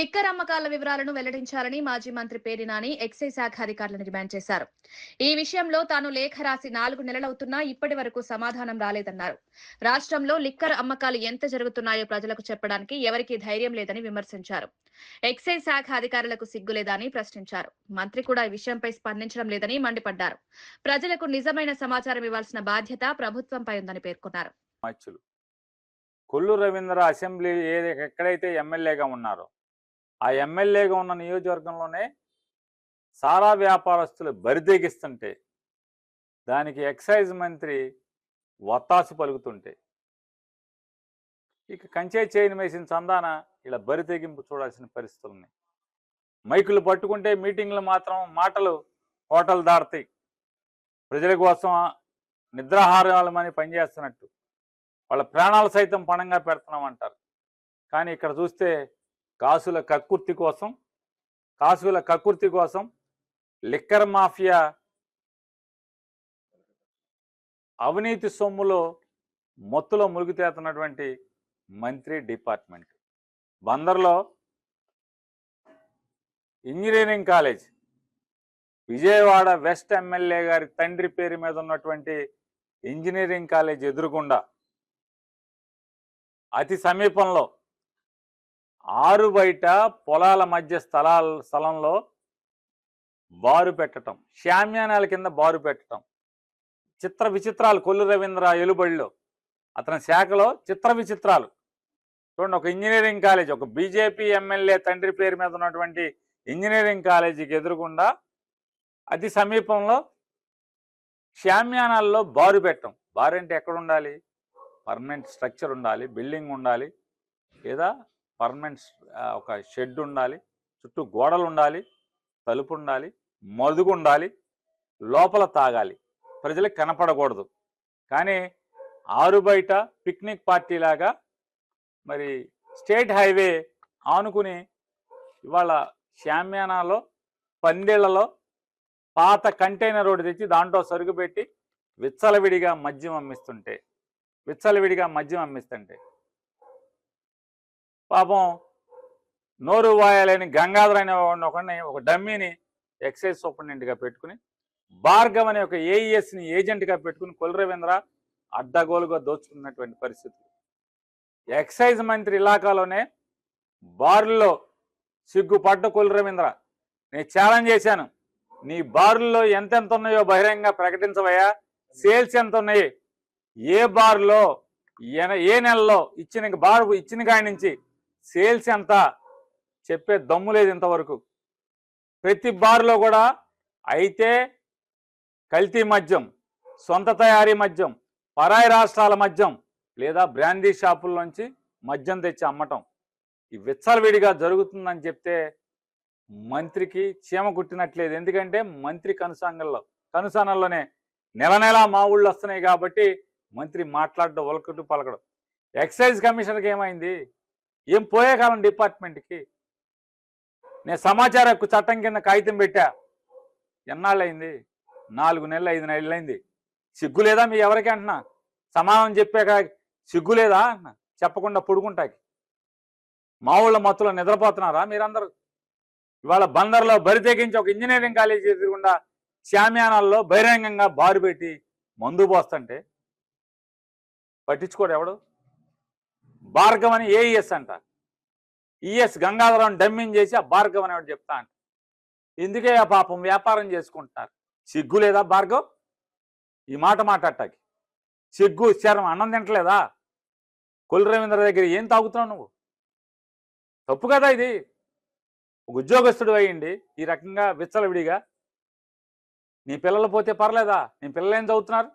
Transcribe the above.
Liquor అమ్మకాల వివరాలను వెల్లడించాలని మాజీ మంత్రి పేర్ని నాని ఎక్సైజ్ శాఖ అధికారులను డిమాండ్ చేశారు. ఈ విషయంలో తాను లేఖ రాసి 4 నెలలవుతున్నా ఇప్పటి వరకు సమాధానం రాలేదన్నారు. రాష్ట్రంలో లిక్కర్ అమ్మకాలు ఎంత జరుగుతున్నాయో ప్రజలకు చెప్పడానికి ఎవరికీ ధైర్యం లేదని విమర్శించారు. ఎక్సైజ్ శాఖ అధికారులకు సిగ్గులేదని ప్రశ్నించారు. మంత్రి కూడా ఈ విషయంపై స్పందించడం లేదని మండిపడ్డారు. ప్రజలకు నిజమైన సమాచారం ఇవ్వాల్సిన బాధ్యత ప్రభుత్వంపై ఉందని పేర్కొన్నారు. కొల్లు రవీంద్ర అసెంబ్లీ ఎక్కడైతే ఎమ్మెల్యేగా ఉన్నారో ఆ ఎమ్మెల్యేగా ఉన్న నియోజకవర్గంలోనే సారా వ్యాపారస్తులు బరితెగిస్తుంటే దానికి ఎక్సైజ్ మంత్రి వత్తాసు పలుకుతుంటే ఇక కంచే చేయని వేసిన చందాన ఇలా బరితెగింపు చూడాల్సిన పరిస్థితులు ఉన్నాయి. మైకులు పట్టుకుంటే మీటింగ్లు మాత్రం మాటలు హోటల్ దాడతాయి. ప్రజల కోసం నిద్రాహారాలమని పనిచేస్తున్నట్టు వాళ్ళ ప్రాణాలు సైతం పణంగా పెడుతున్నామంటారు. కానీ ఇక్కడ చూస్తే కాసుల కక్కుర్తి కోసం లిక్కర్ మాఫియా అవినీతి సొమ్ములో మొత్తులో మునిగితేతున్నటువంటి మంత్రి డిపార్ట్మెంట్. బందర్లో engineering college, Vijayawada west MLA గారి తండ్రి పేరు మీద ఉన్నటువంటి ఇంజనీరింగ్ కాలేజ్ ఎదురుగుండా అతి సమీపంలో ఆరు బయట పొలాల మధ్య స్థలంలో బారు పెట్టడం, శామ్యానాల కింద బారు పెట్టడం, చిత్ర విచిత్రాలు. కొల్లు రవీంద్ర ఎలుబడిలో అతని శాఖలో చిత్ర విచిత్రాలు చూడండి. ఒక ఇంజనీరింగ్ కాలేజ్, ఒక బీజేపీ ఎమ్మెల్యే తండ్రి పేరు మీద ఉన్నటువంటి ఇంజనీరింగ్ కాలేజీకి ఎదురుగుండా అతి సమీపంలో శామ్యానాల్లో బారు పెట్టడం. బారు అంటే ఎక్కడ ఉండాలి? పర్మనెంట్ స్ట్రక్చర్ ఉండాలి, బిల్డింగ్ ఉండాలి, లేదా పర్మనెంట్ ఒక షెడ్ ఉండాలి, చుట్టూ గోడలు ఉండాలి, తలుపు ఉండాలి, మదుగు ఉండాలి, లోపల తాగాలి, ప్రజలకు కనపడకూడదు. కానీ ఆరు బయట పిక్నిక్ పార్టీ లాగా మరి స్టేట్ హైవే ఆనుకుని ఇవాళ శామ్యానాలో పందేళ్లలో పాత కంటైనర్ రోడ్డు తెచ్చి దాంట్లో సరుకు పెట్టి విచ్చలవిడిగా మద్యం అమ్మిస్తుంటే పాపం నోరు వాయాలని గంగాధర్ అనే ఒకడిని, ఒక డమ్మీని ఎక్సైజ్ సూపరింటెండెంట్గా పెట్టుకుని, భార్గవ్ అనే ఒక ఏఈఎస్ని ఏజెంట్గా పెట్టుకుని కొల్లు రవీంద్ర అడ్డగోలుగా దోచుకున్నటువంటి పరిస్థితి. ఎక్సైజ్ మంత్రి ఇలాకాలోనే బారుల్లో సిగ్గుపడ్డ కొల్లు రవీంద్ర, నేను ఛాలెంజ్ చేశాను, నీ బారుల్లో ఎంతెంత ఉన్నాయో బహిరంగంగా ప్రకటించవయ్యా. సేల్స్ ఎంత ఉన్నాయి, ఏ బారులో ఏ నెలలో ఇచ్చిన కాడి నుంచి సేల్స్ ఎంత చెప్పే దమ్ము లేదు ఇంతవరకు. ప్రతి బారులో కూడా అయితే కల్తీ మద్యం, సొంత తయారీ మద్యం, పరాయి రాష్ట్రాల మద్యం, లేదా బ్రాందీ షాపుల్లోంచి మద్యం తెచ్చి అమ్మటం, ఈ విచ్చలవిడిగా జరుగుతుందని చెప్తే మంత్రికి చీమ కుట్టినట్లేదు. ఎందుకంటే మంత్రి కనుసనల్లోనే నెల మా ఊళ్ళు వస్తున్నాయి కాబట్టి మంత్రి మాట్లాడడం, ఒలకట్టు పలకడం. ఎక్సైజ్ కమిషనర్కి ఏమైంది? ఏం పోయే కాలం డిపార్ట్మెంట్కి? నేను సమాచార హక్కు చట్టం కింద కాగితం పెట్టా, ఎన్నాళ్ళయింది? 4 నెలలు 5 నెలలైంది. సిగ్గు లేదా మీ ఎవరికి అంటున్నా? సమాధానం చెప్పాక సిగ్గు లేదా అంటున్నా? చెప్పకుండా పుడుకుంటాకి మా ఊళ్ళ మత్తులో నిద్రపోతున్నారా మీరందరూ? ఇవాళ బందర్లో బరితెగించి ఒక ఇంజనీరింగ్ కాలేజీ ఎదురుగుండా శామ్యానాల్లో బహిరంగంగా బారు పెట్టి మందు పోస్తుంటే పట్టించుకోడు ఎవడు? భార్గవ్ అని ఏఈఎస్ అంట, ఈఎస్ గంగాధరం డమ్మింగ్ చేసి ఆ భార్గవ్ అనేవాడు చెప్తా అంట. ఎందుకే ఆ పాపం వ్యాపారం చేసుకుంటున్నారు? సిగ్గు లేదా భార్గవ్ ఈ మాట మాట్లాడటానికి? సిగ్గు శరం అన్నం తింటలేదా? కొల్లు రవీంద్ర దగ్గర ఏం తాగుతున్నావు నువ్వు? తప్పు కదా ఇది. ఒక ఉద్యోగస్తుడు అయ్యిండి ఈ రకంగా విచ్చలవిడిగా. నీ పిల్లలు పోతే పర్లేదా? నీ పిల్లలు ఏం చదువుతున్నారు?